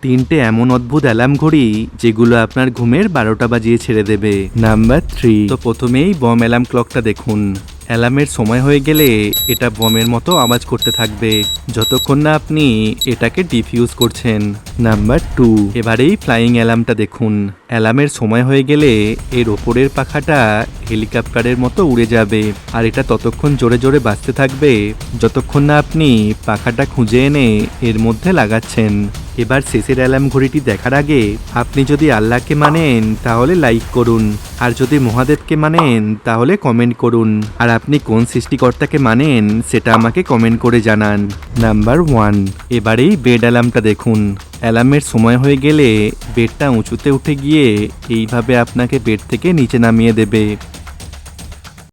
তিনটে এমন অদ্ভুত অ্যালার্ম ঘড়ি যেগুলো আপনার ঘুমের 12টা বাজিয়ে ছেড়ে দেবে। নাম্বার 3। তো প্রথমেই বম অ্যালার্ম ক্লকটা দেখুন। অ্যালার্মের সময় হয়ে গেলে এটা বমের মতো আওয়াজ করতে থাকবে যতক্ষণ না আপনি এটাকে ডিফিউজ করছেন। নাম্বার 2। এবারেই ফ্লাইং অ্যালার্মটা দেখুন। অ্যালার্মের সময় হয়ে গেলে এর ওপরের পাখাটা হেলিকপ্টারের মতো উড়ে যাবে আর এটা ততক্ষণ জোরে জোরে বাজতে থাকবে যতক্ষণ না আপনি পাখাটা খুঁজে এনে এর মধ্যে লাগাচ্ছেন। এবার শেষের অ্যালার্ম ঘড়িটি দেখার আগে আপনি যদি আল্লাহকে মানেন তাহলে লাইক করুন, আর যদি মহাদেবকে মানেন তাহলে কমেন্ট করুন, আর আপনি কোন সৃষ্টিকর্তাকে মানেন সেটা আমাকে কমেন্ট করে জানান। নাম্বার 1। এবারেই বেড অ্যালার্মটা দেখুন। অ্যালার্মের সময় হয়ে গেলে বেডটা উঁচুতে উঠে গিয়ে এইভাবে আপনাকে বেড থেকে নিচে নামিয়ে দেবে।